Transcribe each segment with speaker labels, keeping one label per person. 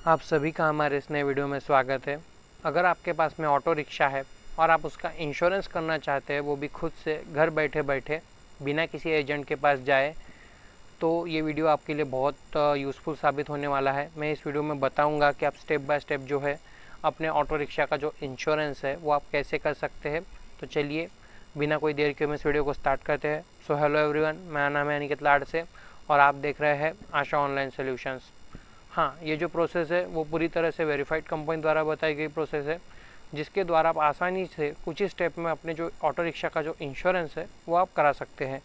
Speaker 1: आप सभी का हमारे इस नए वीडियो में स्वागत है। अगर आपके पास में ऑटो रिक्शा है और आप उसका इंश्योरेंस करना चाहते हैं, वो भी खुद से घर बैठे बैठे बिना किसी एजेंट के पास जाए, तो ये वीडियो आपके लिए बहुत यूज़फुल साबित होने वाला है। मैं इस वीडियो में बताऊंगा कि आप स्टेप बाय स्टेप जो है अपने ऑटो रिक्शा का जो इंश्योरेंस है वो आप कैसे कर सकते हैं। तो चलिए बिना कोई देर के हम इस वीडियो को स्टार्ट करते हैं। सो हेलो एवरीवन, मेरा नाम है अनिकेत लाड से और आप देख रहे हैं आशा ऑनलाइन सोल्यूशंस। हाँ, ये जो प्रोसेस है वो पूरी तरह से वेरीफाइड कंपनी द्वारा बताई गई प्रोसेस है, जिसके द्वारा आप आसानी से कुछ ही स्टेप में अपने जो ऑटो रिक्शा का जो इंश्योरेंस है वो आप करा सकते हैं।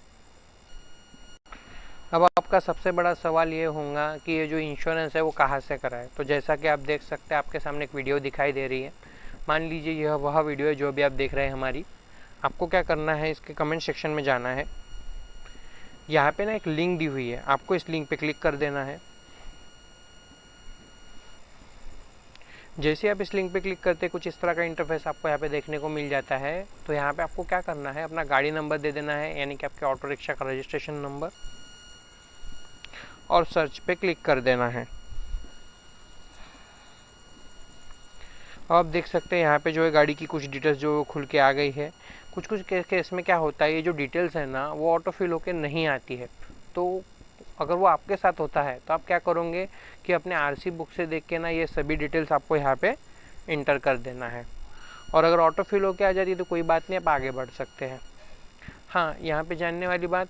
Speaker 1: अब आपका सबसे बड़ा सवाल ये होगा कि ये जो इंश्योरेंस है वो कहाँ से कराए। तो जैसा कि आप देख सकते हैं, आपके सामने एक वीडियो दिखाई दे रही है। मान लीजिए यह वह वीडियो है जो भी आप देख रहे हैं हमारी। आपको क्या करना है, इसके कमेंट सेक्शन में जाना है। यहाँ पे ना एक लिंक दी हुई है, आपको इस लिंक पे क्लिक कर देना है। जैसे आप इस लिंक पे क्लिक करते कुछ इस तरह का इंटरफेस आपको यहाँ पे देखने को मिल जाता है। तो यहाँ पे आपको क्या करना है, अपना गाड़ी नंबर दे देना है, यानी कि आपके ऑटो रिक्शा का रजिस्ट्रेशन नंबर, और सर्च पे क्लिक कर देना है। आप देख सकते हैं यहाँ पे जो है गाड़ी की कुछ डिटेल्स जो खुल के आ गई है। कुछ कुछ केस में क्या होता है, ये जो डिटेल्स है ना वो ऑटो फिल होकर नहीं आती है। तो अगर वो आपके साथ होता है तो आप क्या करोगे कि अपने आरसी बुक से देख के ना ये सभी डिटेल्स आपको यहाँ पे इंटर कर देना है। और अगर ऑटो फिल होके आ जाती है तो कोई बात नहीं, आप आगे बढ़ सकते हैं। हाँ, यहाँ पे जानने वाली बात,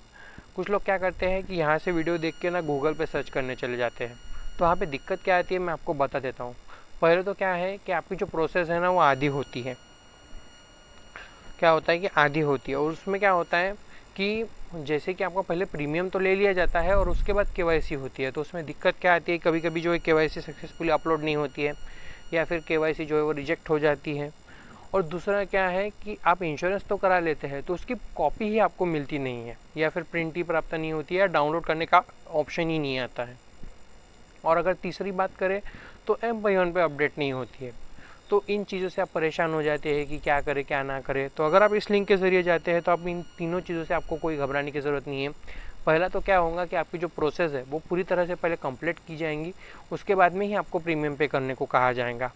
Speaker 1: कुछ लोग क्या करते हैं कि यहाँ से वीडियो देख के ना गूगल पे सर्च करने चले जाते हैं। तो वहाँ पे दिक्कत क्या आती है मैं आपको बता देता हूँ। पहले तो क्या है कि आपकी जो प्रोसेस है ना वो आधी होती है। क्या होता है कि आधी होती है, और उसमें क्या होता है कि जैसे कि आपका पहले प्रीमियम तो ले लिया जाता है और उसके बाद केवाईसी होती है। तो उसमें दिक्कत क्या आती है, कभी कभी जो है केवाईसी सक्सेसफुली अपलोड नहीं होती है, या फिर केवाईसी जो है वो रिजेक्ट हो जाती है। और दूसरा क्या है कि आप इंश्योरेंस तो करा लेते हैं तो उसकी कॉपी ही आपको मिलती नहीं है, या फिर प्रिंट ही प्राप्त नहीं होती है, या डाउनलोड करने का ऑप्शन ही नहीं आता है। और अगर तीसरी बात करें तो M परिवहन पे अपडेट नहीं होती है। तो इन चीज़ों से आप परेशान हो जाते हैं कि क्या करें क्या ना करें। तो अगर आप इस लिंक के ज़रिए जाते हैं तो आप इन तीनों चीज़ों से आपको कोई घबराने की ज़रूरत नहीं है। पहला तो क्या होगा कि आपकी जो प्रोसेस है वो पूरी तरह से पहले कंप्लीट की जाएंगी, उसके बाद में ही आपको प्रीमियम पे करने को कहा जाएगा।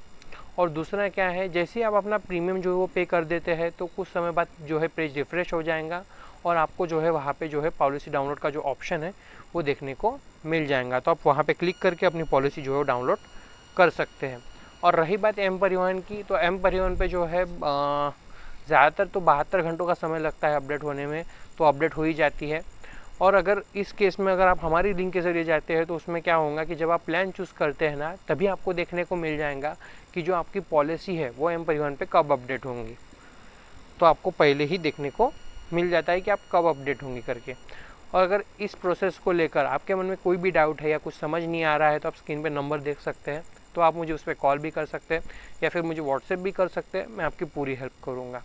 Speaker 1: और दूसरा क्या है, जैसे ही आप अपना प्रीमियम जो है वो पे कर देते हैं तो कुछ समय बाद जो है पेज रिफ्रेश हो जाएगा और आपको जो है वहाँ पे जो है पॉलिसी डाउनलोड का जो ऑप्शन है वो देखने को मिल जाएगा। तो आप वहाँ पे क्लिक करके अपनी पॉलिसी जो है वो डाउनलोड कर सकते हैं। और रही बात M परिवहन की, तो M परिवहन पे जो है ज़्यादातर तो 72 घंटों का समय लगता है अपडेट होने में, तो अपडेट हो ही जाती है। और अगर इस केस में अगर आप हमारी लिंक के ज़रिए जाते हैं तो उसमें क्या होगा कि जब आप प्लान चूज़ करते हैं ना, तभी आपको देखने को मिल जाएगा कि जो आपकी पॉलिसी है वो M परिवहन पे कब अपडेट होंगी। तो आपको पहले ही देखने को मिल जाता है कि आप कब अपडेट होंगी करके। और अगर इस प्रोसेस को लेकर आपके मन में कोई भी डाउट है या कुछ समझ नहीं आ रहा है तो आप स्क्रीन पे नंबर देख सकते हैं, तो आप मुझे उस पर कॉल भी कर सकते हैं या फिर मुझे व्हाट्सएप भी कर सकते हैं, मैं आपकी पूरी हेल्प करूँगा।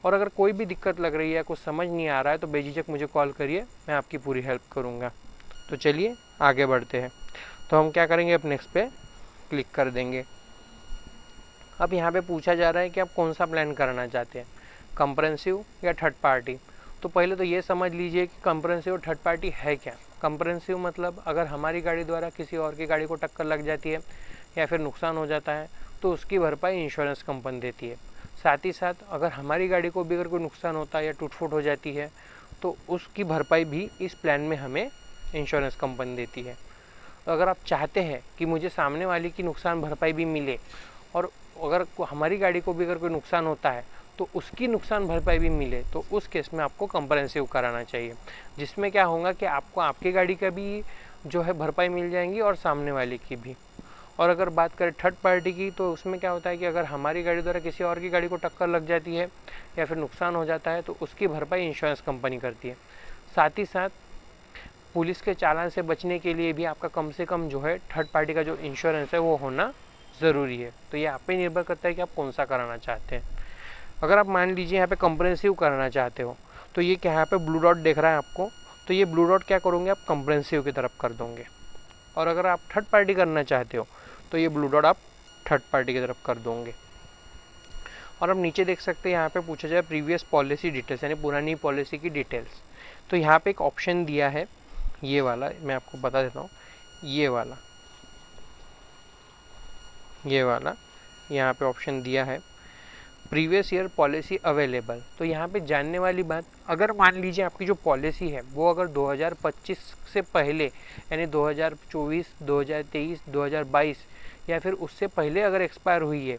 Speaker 1: और अगर कोई भी दिक्कत लग रही है, कुछ समझ नहीं आ रहा है, तो बेझिझक मुझे कॉल करिए, मैं आपकी पूरी हेल्प करूँगा। तो चलिए आगे बढ़ते हैं। तो हम क्या करेंगे, अब नेक्स्ट पे क्लिक कर देंगे। अब यहाँ पे पूछा जा रहा है कि आप कौन सा प्लान करना चाहते हैं, कंप्रेहेंसिव या थर्ड पार्टी। तो पहले तो ये समझ लीजिए कि कंप्रेहेंसिव और थर्ड पार्टी है क्या। कंप्रेहेंसिव मतलब अगर हमारी गाड़ी द्वारा किसी और की गाड़ी को टक्कर लग जाती है या फिर नुकसान हो जाता है तो उसकी भरपाई इंश्योरेंस कंपनी देती है। साथ ही साथ अगर हमारी गाड़ी को भी अगर कोई नुकसान होता है या टूट फूट हो जाती है तो उसकी भरपाई भी इस प्लान में हमें इंश्योरेंस कंपनी देती है। तो अगर आप चाहते हैं कि मुझे सामने वाले की नुकसान भरपाई भी मिले, और अगर हमारी गाड़ी को भी अगर कोई नुकसान होता है तो उसकी नुकसान भरपाई भी मिले, तो उस केस में आपको कंप्रेहेंसिव कराना चाहिए, जिसमें क्या होगा कि आपको आपकी गाड़ी का भी जो है भरपाई मिल जाएंगी और सामने वाले की भी। और अगर बात करें थर्ड पार्टी की, तो उसमें क्या होता है कि अगर हमारी गाड़ी द्वारा किसी और की गाड़ी को टक्कर लग जाती है या फिर नुकसान हो जाता है तो उसकी भरपाई इंश्योरेंस कंपनी करती है। साथ ही साथ पुलिस के चालान से बचने के लिए भी आपका कम से कम जो है थर्ड पार्टी का जो इंश्योरेंस है वो होना ज़रूरी है। तो ये आप पे निर्भर करता है कि आप कौन सा कराना चाहते हैं। अगर आप मान लीजिए यहाँ पे कंप्रेहेंसिव कराना चाहते हो तो ये क्या यहाँ पे ब्लू डॉट दिख रहा है आपको, तो ये ब्लू डॉट क्या करोगे, आप कंप्रेहेंसिव की तरफ कर दोगे। और अगर आप थर्ड पार्टी करना चाहते हो तो ये ब्लू डॉट आप थर्ड पार्टी की तरफ कर दोगे। और अब नीचे देख सकते हैं यहाँ पे पूछा जाए प्रीवियस पॉलिसी डिटेल्स, यानी पुरानी पॉलिसी की डिटेल्स। तो यहाँ पे एक ऑप्शन दिया है, ये वाला मैं आपको बता देता हूँ, ये वाला ये वाला यहाँ पे ऑप्शन दिया है प्रीवियस ईयर पॉलिसी अवेलेबल। तो यहाँ पे जानने वाली बात, अगर मान लीजिए आपकी जो पॉलिसी है वो अगर 2025 से पहले यानी 2024, 2023, 2022 या फिर उससे पहले अगर एक्सपायर हुई है,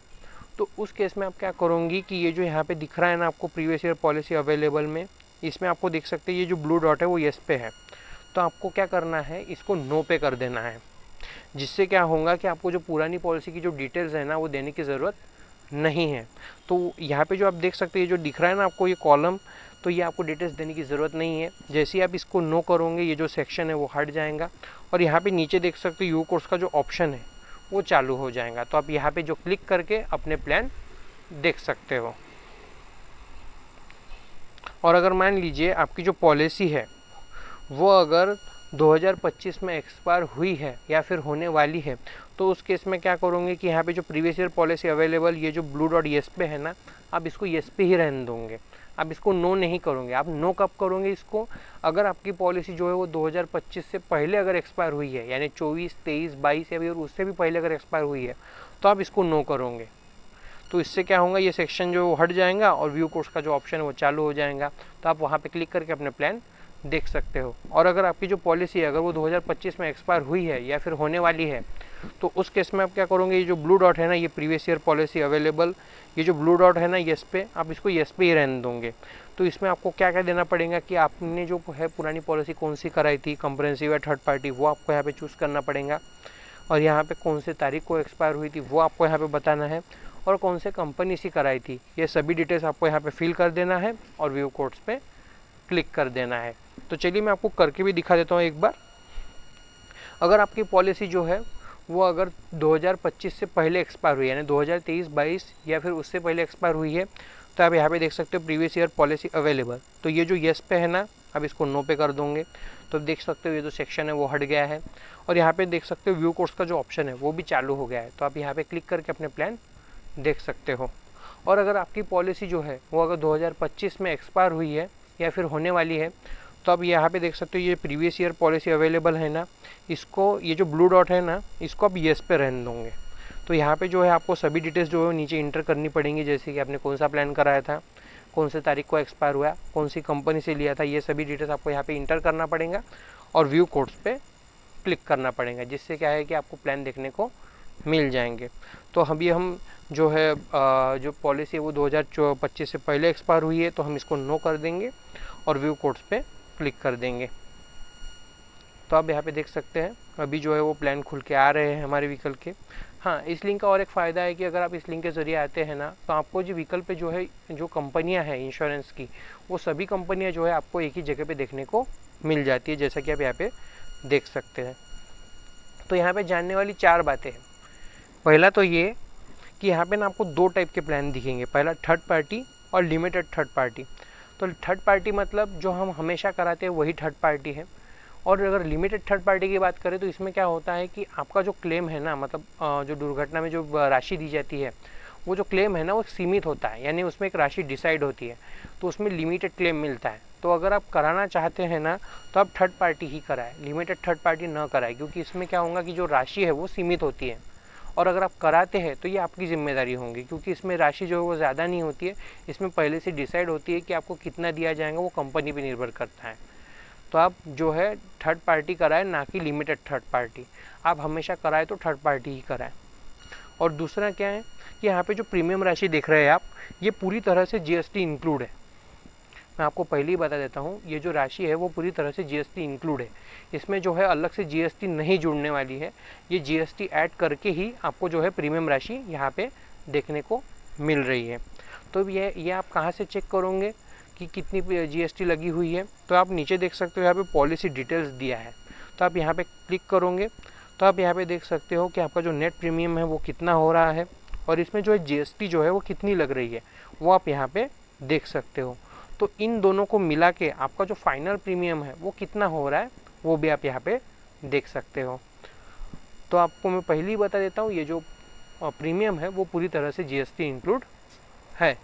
Speaker 1: तो उस केस में आप क्या करोगी कि ये जो यहाँ पे दिख रहा है ना आपको प्रीवियस ईयर पॉलिसी अवेलेबल में, इसमें आपको देख सकते हैं ये जो ब्लू डॉट है वो येस पे है। तो आपको क्या करना है, इसको नो पे कर देना है, जिससे क्या होगा कि आपको जो पुरानी पॉलिसी की जो डिटेल्स है ना वो देने की ज़रूरत नहीं है। तो यहाँ पे जो आप देख सकते हैं जो दिख रहा है ना आपको ये कॉलम, तो ये आपको डिटेल्स देने की ज़रूरत नहीं है। जैसे ही आप इसको नो करोगे ये जो सेक्शन है वो हट जाएगा और यहाँ पे नीचे देख सकते हो यू कोर्स का जो ऑप्शन है वो चालू हो जाएगा। तो आप यहाँ पे जो क्लिक करके अपने प्लान देख सकते हो। और अगर मान लीजिए आपकी जो पॉलिसी है वो अगर 2025 में एक्सपायर हुई है या फिर होने वाली है, तो उस केस में क्या करोगे कि यहाँ पे जो प्रीवियस ईयर पॉलिसी अवेलेबल ये जो ब्लू डॉट येस पे है ना, आप इसको येस पे ही रहने दोगे, आप इसको नो नहीं करोगे। आप नो कब करोगे इसको, अगर आपकी पॉलिसी जो है वो 2025 से पहले अगर एक्सपायर हुई है यानी 24, 23, 22 या फिर उससे भी पहले अगर एक्सपायर हुई है तो आप इसको नो करोगे। तो इससे क्या होगा, ये सेक्शन जो हट जाएगा और व्यू कोर्स का जो ऑप्शन है वो चालू हो जाएगा। तो आप वहाँ पे क्लिक करके अपने प्लान देख सकते हो। और अगर आपकी जो पॉलिसी है अगर वो 2025 में एक्सपायर हुई है या फिर होने वाली है, तो उस केस में आप क्या करोगे, ये जो ब्लू डॉट है ना ये प्रीवियस ईयर पॉलिसी अवेलेबल, ये जो ब्लू डॉट है ना येस पे, आप इसको येस पे ही रहने दोगे। तो इसमें आपको क्या क्या देना पड़ेगा कि आपने जो है पुरानी पॉलिसी कौन सी कराई थी, कंप्रेहेंसिव या थर्ड पार्टी, वो आपको यहाँ पे चूज़ करना पड़ेगा। और यहाँ पे कौन से तारीख को एक्सपायर हुई थी वो आपको यहाँ पे बताना है, और कौन से कंपनी से कराई थी, ये सभी डिटेल्स आपको यहाँ पे फिल कर देना है और व्यू कोड्स पे क्लिक कर देना है। तो चलिए मैं आपको करके भी दिखा देता हूँ एक बार। अगर आपकी पॉलिसी जो है वो अगर 2025 से पहले एक्सपायर हुई है यानी 2023, 22 या फिर उससे पहले एक्सपायर हुई है, तो आप यहाँ पे देख सकते हो प्रीवियस ईयर पॉलिसी अवेलेबल। तो ये जो येस पे है ना, अब इसको नो पे कर दोगे तो देख सकते हो ये जो सेक्शन है वो हट गया है। और यहाँ पे देख सकते हो व्यू कोर्स का जो ऑप्शन है वो भी चालू हो गया है। तो आप यहाँ पे क्लिक करके अपने प्लान देख सकते हो। और अगर आपकी पॉलिसी जो है वो अगर 2025 में एक्सपायर हुई है या फिर होने वाली है, तो आप यहाँ पे देख सकते हो ये प्रीवियस ईयर पॉलिसी अवेलेबल है ना, इसको ये जो ब्लू डॉट है ना इसको आप येस पे रहने दोगे। तो यहाँ पे जो है आपको सभी डिटेल्स जो है नीचे इंटर करनी पड़ेंगी, जैसे कि आपने कौन सा प्लान कराया था, कौन से तारीख को एक्सपायर हुआ, कौन सी कंपनी से लिया था, ये सभी डिटेल्स आपको यहाँ पे इंटर करना पड़ेगा और व्यू कोड्स पे क्लिक करना पड़ेगा, जिससे क्या है कि आपको प्लान देखने को मिल जाएंगे। तो अभी हम जो है जो पॉलिसी है वो 2025 से पहले एक्सपायर हुई है, तो हम इसको नो कर देंगे और व्यू कोड्स पे क्लिक कर देंगे। तो आप यहाँ पे देख सकते हैं अभी जो है वो प्लान खुल के आ रहे हैं हमारे व्हीकल के। हाँ, इस लिंक का और एक फ़ायदा है कि अगर आप इस लिंक के ज़रिए आते हैं ना, तो आपको जो व्हीकल पे जो है जो कंपनियां हैं इंश्योरेंस की, वो सभी कंपनियां जो है आपको एक ही जगह पे देखने को मिल जाती है, जैसा कि आप यहाँ पे देख सकते हैं। तो यहाँ पे जानने वाली 4 बातें हैं। पहला तो ये कि यहाँ पे ना आपको 2 टाइप के प्लान दिखेंगे, पहला थर्ड पार्टी और लिमिटेड थर्ड पार्टी। तो थर्ड पार्टी मतलब जो हम हमेशा कराते हैं वही थर्ड पार्टी है। और अगर लिमिटेड थर्ड पार्टी की बात करें तो इसमें क्या होता है कि आपका जो क्लेम है ना, मतलब जो दुर्घटना में जो राशि दी जाती है, वो जो क्लेम है ना वो सीमित होता है, यानी उसमें एक राशि डिसाइड होती है, तो उसमें लिमिटेड क्लेम मिलता है। तो अगर आप कराना चाहते हैं ना तो आप थर्ड पार्टी ही कराएं, लिमिटेड थर्ड पार्टी ना कराएं, क्योंकि इसमें क्या होगा कि जो राशि है वो सीमित होती है, और अगर आप कराते हैं तो ये आपकी जिम्मेदारी होगी, क्योंकि इसमें राशि जो है वो ज़्यादा नहीं होती है, इसमें पहले से डिसाइड होती है कि आपको कितना दिया जाएगा, वो कंपनी पर निर्भर करता है। तो आप जो है थर्ड पार्टी कराएं, ना कि लिमिटेड थर्ड पार्टी। आप हमेशा कराएं तो थर्ड पार्टी ही कराएं। और दूसरा क्या है कि यहाँ पे जो प्रीमियम राशि देख रहे हैं आप, ये पूरी तरह से जीएसटी इंक्लूड है। मैं आपको पहले ही बता देता हूँ, ये जो राशि है वो पूरी तरह से जीएसटी इंक्लूड है, इसमें जो है अलग से जीएसटी नहीं जुड़ने वाली है। ये जीएसटी ऐड करके ही आपको जो है प्रीमियम राशि यहाँ पे देखने को मिल रही है। तो ये आप कहाँ से चेक करोगे कि कितनी जीएसटी लगी हुई है, तो आप नीचे देख सकते हो यहाँ पे पॉलिसी डिटेल्स दिया है। तो आप यहाँ पे क्लिक करोगे तो आप यहाँ पे देख सकते हो कि आपका जो नेट प्रीमियम है वो कितना हो रहा है, और इसमें जो है जीएसटी जो है वो कितनी लग रही है वो आप यहाँ पे देख सकते हो। तो इन दोनों को मिला के आपका जो फाइनल प्रीमियम है वो कितना हो रहा है वो भी आप यहाँ पे देख सकते हो। तो आपको मैं पहले ही बता देता हूँ, ये जो प्रीमियम है वो पूरी तरह से जीएसटी इंक्लूड है।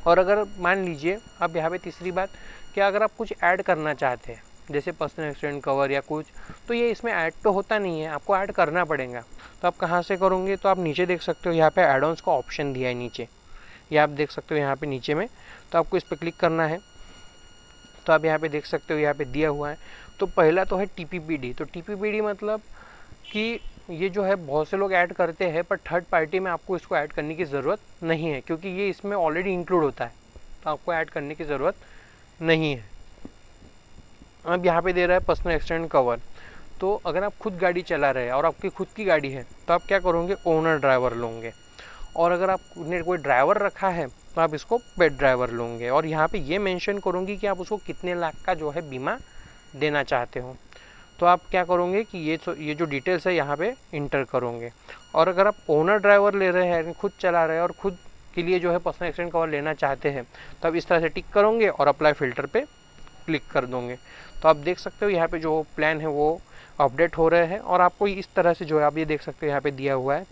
Speaker 1: और अगर मान लीजिए अब यहाँ पे तीसरी बात कि अगर आप कुछ ऐड करना चाहते हैं, जैसे पर्सनल एक्सीडेंट कवर या कुछ, तो ये इसमें ऐड तो होता नहीं है, आपको ऐड करना पड़ेगा। तो आप कहाँ से करोगे, तो आप नीचे देख सकते हो यहाँ पे एड ऑन्स का ऑप्शन दिया है नीचे, ये आप देख सकते हो यहाँ पे नीचे में। तो आपको इस पर क्लिक करना है। तो आप यहाँ पे देख सकते हो यहाँ पे दिया हुआ है। तो पहला तो है TPPD। तो TPPD मतलब कि ये जो है बहुत से लोग ऐड करते हैं, पर थर्ड पार्टी में आपको इसको ऐड करने की ज़रूरत नहीं है, क्योंकि ये इसमें ऑलरेडी इंक्लूड होता है, तो आपको ऐड करने की ज़रूरत नहीं है। अब यहाँ पे दे रहा है पर्सनल एक्सीडेंट कवर। तो अगर आप खुद गाड़ी चला रहे हैं और आपकी खुद की गाड़ी है तो आप क्या करोगे, ओनर ड्राइवर लोगे। और अगर आपने कोई ड्राइवर रखा है तो आप इसको पेट ड्राइवर लोगे। और यहाँ पे ये मेंशन करूँगी कि आप उसको कितने लाख का जो है बीमा देना चाहते हो। तो आप क्या करोगे कि ये जो डिटेल्स है यहाँ पे इंटर करोगे। और अगर आप ओनर ड्राइवर ले रहे हैं, खुद चला रहे हैं और खुद के लिए जो है पर्सनल एक्सीडेंट कवर लेना चाहते हैं, तो आप इस तरह से टिक करोगे और अप्लाई फिल्टर पे क्लिक कर दोगे। तो आप देख सकते हो यहाँ पे जो प्लान है वो अपडेट हो रहे हैं। और आपको इस तरह से जो है आप ये देख सकते हो यहाँ पे दिया हुआ है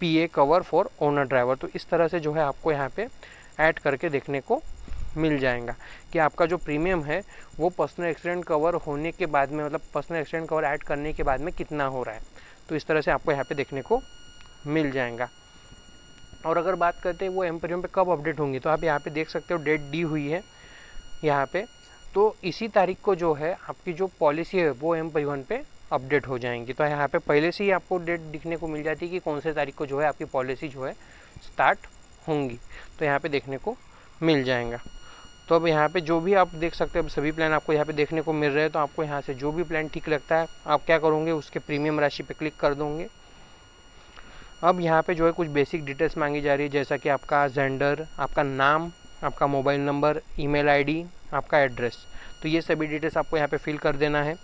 Speaker 1: PA cover for owner driver. तो इस तरह से जो है आपको यहाँ पे ऐड करके देखने को मिल जाएगा कि आपका जो प्रीमियम है वो पर्सनल एक्सीडेंट कवर होने के बाद में, मतलब पर्सनल एक्सीडेंट कवर ऐड करने के बाद में कितना हो रहा है। तो इस तरह से आपको यहाँ पे देखने को मिल जाएगा। और अगर बात करते हैं वो एम प्रीमियम पे कब अपडेट होंगी, तो आप यहाँ पे देख सकते हो डेट दी हुई है यहाँ पे। तो इसी तारीख को जो है आपकी जो पॉलिसी है वो एम परिवहन पे अपडेट हो जाएंगी। तो यहाँ पे पहले से ही आपको डेट दिखने को मिल जाती है कि कौन से तारीख को जो है आपकी पॉलिसी जो है स्टार्ट होंगी। तो यहाँ पे देखने को मिल जाएगा। तो अब यहाँ पे जो भी आप देख सकते हैं, अब सभी प्लान आपको यहाँ पे देखने को मिल रहे हैं। तो आपको यहाँ से जो भी प्लान ठीक लगता है आप क्या करोगे, उसके प्रीमियम राशि पे क्लिक कर दोगे। अब यहाँ पे जो है कुछ बेसिक डिटेल्स मांगी जा रही है, जैसा कि आपका जेंडर, आपका नाम, आपका मोबाइल नंबर, ईमेल आईडी, आपका एड्रेस। तो ये सभी डिटेल्स आपको यहाँ पे फिल कर देना है।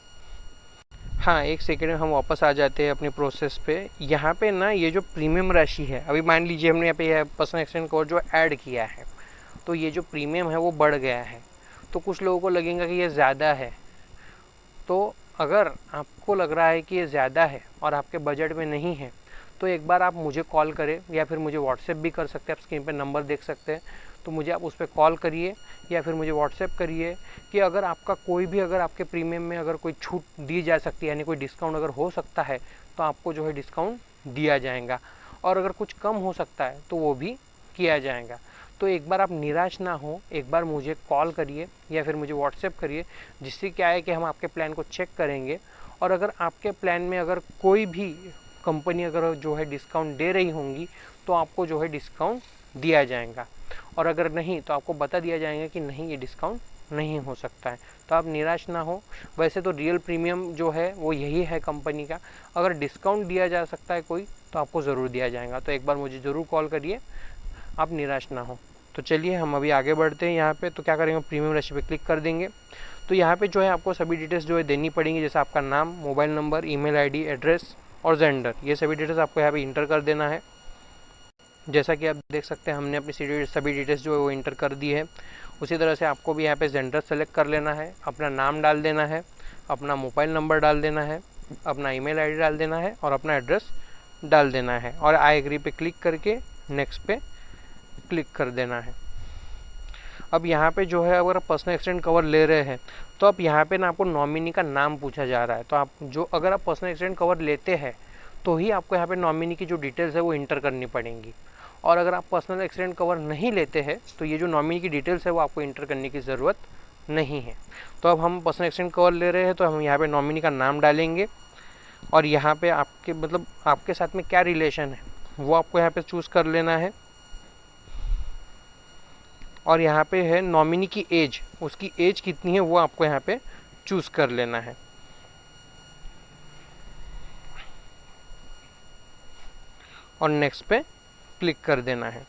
Speaker 1: हाँ, एक सेकेंड में हम वापस आ जाते हैं अपने प्रोसेस पे। यहाँ पे ना ये जो प्रीमियम राशि है, अभी मान लीजिए हमने यहाँ पे पर्सनल एक्सीडेंट कवर जो ऐड किया है, तो ये जो प्रीमियम है वो बढ़ गया है। तो कुछ लोगों को लगेगा कि ये ज़्यादा है। तो अगर आपको लग रहा है कि ये ज़्यादा है और आपके बजट में नहीं है, तो एक बार आप मुझे कॉल करें या फिर मुझे व्हाट्सएप भी कर सकते हैं। आप स्क्रीन पे नंबर देख सकते हैं, तो मुझे आप उस पर कॉल करिए या फिर मुझे व्हाट्सएप करिए कि अगर आपका कोई भी, अगर आपके प्रीमियम में अगर कोई छूट दी जा सकती है, यानी कोई डिस्काउंट अगर हो सकता है, तो आपको जो है डिस्काउंट दिया जाएगा। और अगर कुछ कम हो सकता है तो वो भी किया जाएगा। तो एक बार आप निराश ना हो, एक बार मुझे कॉल करिए या फिर मुझे व्हाट्सएप करिए, जिससे क्या है कि हम आपके प्लान को चेक करेंगे। और अगर आपके प्लान में अगर कोई भी कंपनी अगर जो है डिस्काउंट दे रही होंगी, तो आपको जो है डिस्काउंट दिया जाएगा। और अगर नहीं तो आपको बता दिया जाएगा कि नहीं, ये डिस्काउंट नहीं हो सकता है। तो आप निराश ना हो। वैसे तो रियल प्रीमियम जो है वो यही है कंपनी का। अगर डिस्काउंट दिया जा सकता है कोई, तो आपको ज़रूर दिया जाएगा। तो एक बार मुझे ज़रूर कॉल करिए, आप निराश ना हो। तो चलिए हम अभी आगे बढ़ते हैं। यहाँ पे तो क्या करेंगे, प्रीमियम राशि पे क्लिक कर देंगे। तो यहाँ पे जो है आपको सभी डिटेल्स जो है देनी पड़ेंगी, जैसे आपका नाम, mobile number, email ID, address और जेंडर। ये सभी डिटेल्स आपको यहाँ पे इंटर कर देना है। जैसा कि आप देख सकते हैं हमने अपनी सभी डिटेल्स जो है वो इंटर कर दी है। उसी तरह से आपको भी यहाँ पे जेंडर सेलेक्ट कर लेना है, अपना नाम डाल देना है, अपना मोबाइल नंबर डाल देना है, अपना ईमेल आईडी डाल देना है और अपना एड्रेस डाल देना है। और आई एग्री पे क्लिक करके नेक्स्ट पे क्लिक कर देना है। अब यहाँ पे जो है अगर आप पर्सनल एक्सीडेंट कवर ले रहे हैं, तो आप यहाँ पे ना आपको नॉमिनी का नाम पूछा जा रहा है। तो आप जो, अगर आप पर्सनल एक्सीडेंट कवर लेते हैं तो ही आपको यहाँ पे नॉमिनी की जो डिटेल्स है वो इंटर करनी पड़ेंगी। और अगर आप पर्सनल एक्सीडेंट कवर नहीं लेते हैं तो ये जो नॉमिनी की डिटेल्स है वो आपको इंटर करने की ज़रूरत नहीं है। तो अब हम पर्सनल एक्सीडेंट कवर ले रहे हैं, तो हम यहाँ पे नॉमिनी का नाम डालेंगे। और यहाँ पे आपके, मतलब आपके साथ में क्या रिलेशन है वो आपको यहाँ पे चूज़ कर लेना है। और यहाँ पे है नॉमिनी की एज, उसकी एज कितनी है वो आपको यहाँ पे चूज़ कर लेना है। और नेक्स्ट पे क्लिक कर देना है।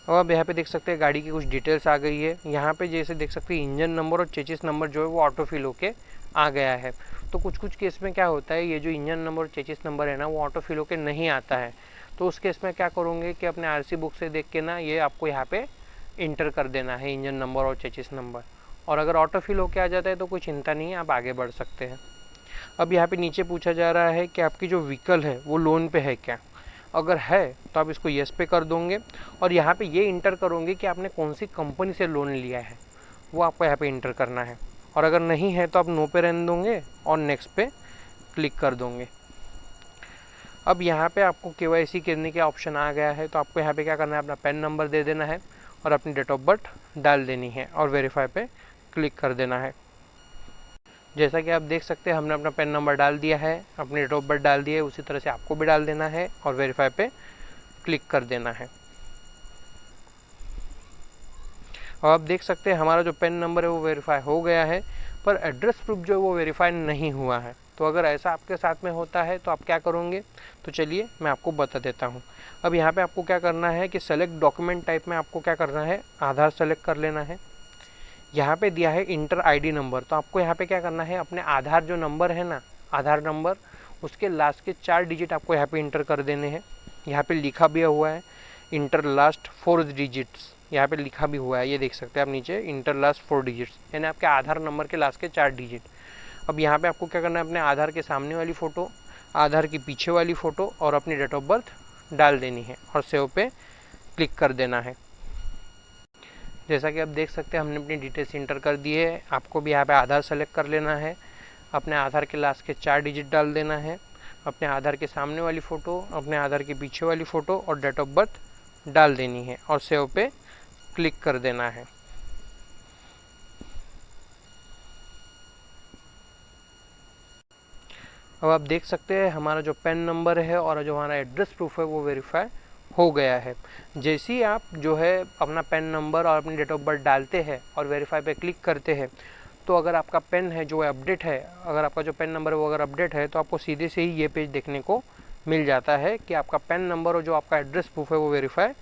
Speaker 1: अब आप यहाँ पे देख सकते हैं गाड़ी की कुछ डिटेल्स आ गई है। यहाँ पे जैसे देख सकते हैं इंजन नंबर और चेसिस नंबर जो है वो ऑटो फिल होके आ गया है। तो कुछ केस में क्या होता है, ये जो इंजन नंबर और चेसिस नंबर है ना वो ऑटो फिल होके नहीं आता है। तो उस केस में क्या करोगे कि अपने आरसी बुक से देख के ना ये आपको यहाँ पे इंटर कर देना है इंजन नंबर और चेसिस नंबर। और अगर ऑटो फिल होके आ जाता है तो कोई चिंता नहीं है, आप आगे बढ़ सकते हैं। अब यहाँ पे नीचे पूछा जा रहा है कि आपकी जो व्हीकल है वो लोन पे है क्या। अगर है तो आप इसको येस पे कर दोगे। और यहाँ पे ये इंटर करोगे कि आपने कौन सी कंपनी से लोन लिया है, वो आपको यहाँ पे इंटर करना है। और अगर नहीं है तो आप नो पे रहने दोगे और नेक्स्ट पे क्लिक कर दोगे। अब यहाँ पे आपको केवाईसी करने का ऑप्शन आ गया है, तो आपको यहाँ पे क्या करना है, अपना पैन नंबर दे देना है और अपनी डेट ऑफ बर्थ डाल देनी है और वेरीफाई पे क्लिक कर देना है। जैसा कि आप देख सकते हैं हमने अपना पैन नंबर डाल दिया है, अपनी डेट ऑफ बर्थ डाल दी है, उसी तरह से आपको भी डाल देना है और वेरीफाई पे क्लिक कर देना है। और आप देख सकते हैं हमारा जो पैन नंबर है वो वेरीफाई हो गया है, पर एड्रेस प्रूफ जो है वो वेरीफाई नहीं हुआ है। तो अगर ऐसा आपके साथ में होता है तो आप क्या करोगे, तो चलिए मैं आपको बता देता हूँ। अब यहाँ पे आपको क्या करना है कि सेलेक्ट डॉक्यूमेंट टाइप में आपको क्या करना है, आधार सेलेक्ट कर लेना है। यहाँ पे दिया है इंटर आईडी नंबर, तो आपको यहाँ पे क्या करना है, अपने आधार जो नंबर है ना, आधार नंबर, उसके लास्ट के 4 डिजिट आपको यहाँ पे इंटर कर देने हैं। यहाँ पे लिखा भी हुआ है इंटर लास्ट 4 डिजिट्स, यहाँ पे लिखा भी हुआ है, ये देख सकते हैं आप नीचे, इंटर लास्ट 4 डिजिट्स, यानी आपके आधार नंबर के लास्ट के 4 डिजिट। अब यहाँ पे आपको क्या करना है, अपने आधार के सामने वाली फ़ोटो, आधार की पीछे वाली फ़ोटो और अपनी डेट ऑफ बर्थ डाल देनी है और सेव पे क्लिक कर देना है। जैसा कि आप देख सकते हैं हमने अपनी डिटेल्स इंटर कर दी है। आपको भी यहाँ पे आधार सेलेक्ट कर लेना है, अपने आधार के लास्ट के 4 डिजिट डाल देना है, अपने आधार के सामने वाली फ़ोटो, अपने आधार के पीछे वाली फ़ोटो और डेट ऑफ बर्थ डाल देनी है और सेव पे क्लिक कर देना है। अब आप देख सकते हैं हमारा जो पैन नंबर है और जो हमारा एड्रेस प्रूफ है वो वेरीफाई हो गया है। जैसे ही आप जो है अपना पैन नंबर और अपनी डेट ऑफ बर्थ डालते हैं और वेरीफाई पे क्लिक करते हैं, तो अगर आपका पेन है जो अपडेट है, अगर आपका जो पेन नंबर है वो अगर अपडेट है, तो आपको सीधे से ही ये पेज देखने को मिल जाता है कि आपका पेन नंबर और जो आपका एड्रेस प्रूफ है वो वेरीफाई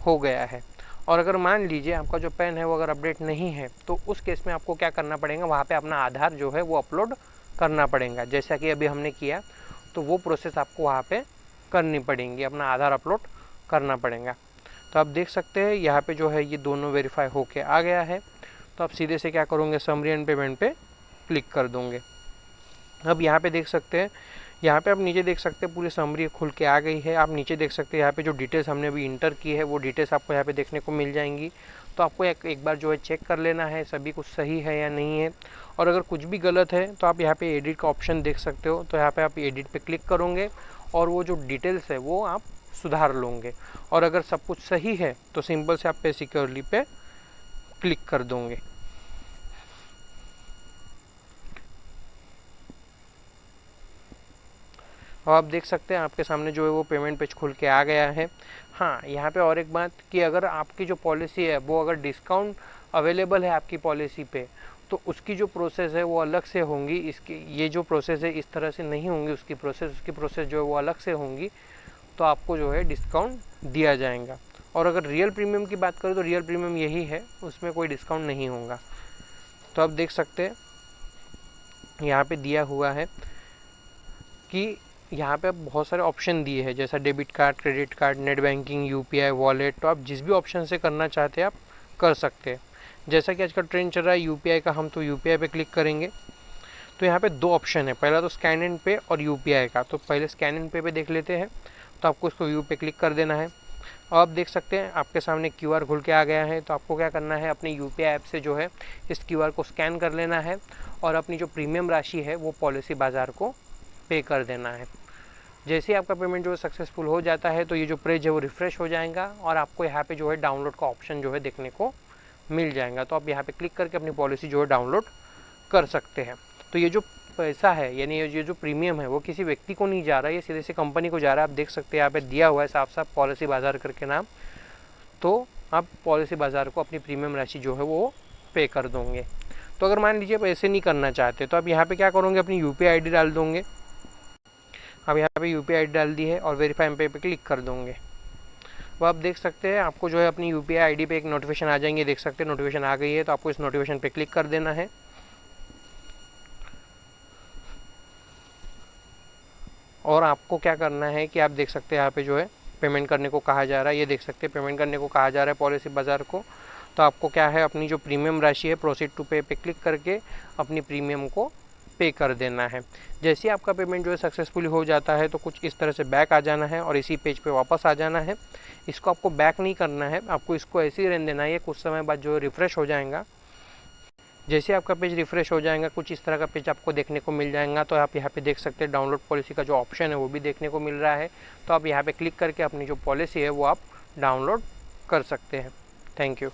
Speaker 1: हो गया है। और अगर मान लीजिए आपका जो पेन है वो अगर अपडेट नहीं है, तो उस केस में आपको क्या करना पड़ेगा, वहाँ पे अपना आधार जो है वो अपलोड करना पड़ेगा, जैसा कि अभी हमने किया। तो वो प्रोसेस आपको वहाँ पे करनी पड़ेगी, अपना आधार अपलोड करना पड़ेगा। तो आप देख सकते हैं यहाँ पे जो है ये दोनों वेरीफाई होके आ गया है। तो आप सीधे से क्या करोगे, समरी एंड पेमेंट पे क्लिक कर दोगे। अब यहाँ पे देख सकते हैं, यहाँ पे आप नीचे देख सकते हैं पूरी समरी खुल के आ गई है। आप नीचे देख सकते हैं यहाँ पे जो डिटेल्स हमने अभी इंटर की है वो डिटेल्स आपको यहाँ पे देखने को मिल जाएंगी। तो आपको एक बार जो है चेक कर लेना है सभी कुछ सही है या नहीं है, और अगर कुछ भी गलत है तो आप यहाँ पे एडिट का ऑप्शन देख सकते हो। तो यहाँ पे आप एडिट पे क्लिक करोगे और वो जो डिटेल्स है वो आप सुधार लोगे, और अगर सब कुछ सही है तो सिंपल से आप पे सिक्योरली पे क्लिक कर दोगे। और आप देख सकते हैं आपके सामने जो है वो पेमेंट पेज खुल के आ गया है। हाँ, यहाँ पे और एक बात कि अगर आपकी जो पॉलिसी है वो अगर डिस्काउंट अवेलेबल है आपकी पॉलिसी पे, तो उसकी जो प्रोसेस है वो अलग से होंगी। इसकी ये जो प्रोसेस है इस तरह से नहीं होंगी, उसकी प्रोसेस जो है वो अलग से होंगी, तो आपको जो है डिस्काउंट दिया जाएगा। और अगर रियल प्रीमियम की बात करें तो रियल प्रीमियम यही है, उसमें कोई डिस्काउंट नहीं होगा। तो आप देख सकते हैं यहाँ पे दिया हुआ है कि यहाँ पे बहुत सारे ऑप्शन दिए हैं, जैसा debit card, credit card, net banking, UPI, wallet. तो आप जिस भी ऑप्शन से करना चाहते हैं आप कर सकते हैं। जैसा कि आज का ट्रेंड चल रहा है यूपीआई का, हम तो यूपीआई पे क्लिक करेंगे। तो यहाँ पे 2 ऑप्शन है, पहला तो स्कैन एंड पे और यूपीआई का। तो पहले स्कैन एंड पे देख लेते हैं। तो आपको इसको व्यू पे क्लिक कर देना है और आप देख सकते हैं आपके सामने क्यूआर खुल के आ गया है। तो आपको क्या करना है, अपने यूपीआई ऐप से जो है इस क्यूआर को स्कैन कर लेना है और अपनी जो प्रीमियम राशि है वो पॉलिसी बाज़ार को पे कर देना है। जैसे ही आपका पेमेंट जो है सक्सेसफुल हो जाता है तो ये जो पेज है वो रिफ्रेश हो जाएगा और आपको यहाँ पे जो है डाउनलोड का ऑप्शन जो है देखने को मिल जाएगा। तो आप यहाँ पे क्लिक करके अपनी पॉलिसी जो है डाउनलोड कर सकते हैं। तो ये जो पैसा है, यानी ये जो प्रीमियम है वो किसी व्यक्ति को नहीं जा रहा है, ये सीधे से कंपनी को जा रहा है। आप देख सकते हैं यहाँ पे दिया हुआ है साफ साफ पॉलिसी बाज़ार करके नाम। तो आप पॉलिसी बाज़ार को अपनी प्रीमियम राशि जो है वो पे कर दोगे। तो अगर मान लीजिए आप ऐसे नहीं करना चाहते तो आप यहाँ पे क्या करोगे, अपनी यूपीआई आईडी डाल दोगे। अब यहाँ पे यूपीआई आईडी डाल दी है और वेरीफाई पे क्लिक कर दोगे। वो आप देख सकते हैं आपको जो है अपनी यूपीआई आईडी पे एक नोटिफिकेशन आ जाएंगे, देख सकते हैं नोटिफिकेशन आ गई है। तो आपको इस नोटिफिकेशन पे क्लिक कर देना है और आपको क्या करना है कि आप देख सकते हैं यहाँ पे जो है पेमेंट करने को कहा जा रहा है। ये देख सकते हैं पेमेंट करने को कहा जा रहा है पॉलिसी बाज़ार को। तो आपको क्या है, अपनी जो प्रीमियम राशि है प्रोसीड टू पे पे क्लिक करके अपनी प्रीमियम को पे कर देना है। जैसे ही आपका पेमेंट जो है सक्सेसफुली हो जाता है तो कुछ इस तरह से बैक आ जाना है और इसी पेज पे वापस आ जाना है। इसको आपको बैक नहीं करना है, आपको इसको ऐसे ही रहने देना है। ये कुछ समय बाद जो रिफ़्रेश हो जाएगा। जैसे आपका पेज रिफ्रेश हो जाएगा कुछ इस तरह का पेज आपको देखने को मिल जाएगा। तो आप यहाँ पे देख सकते हैं डाउनलोड पॉलिसी का जो ऑप्शन है वो भी देखने को मिल रहा है। तो आप यहाँ पे क्लिक करके अपनी जो पॉलिसी है वो आप डाउनलोड कर सकते हैं। Thank you.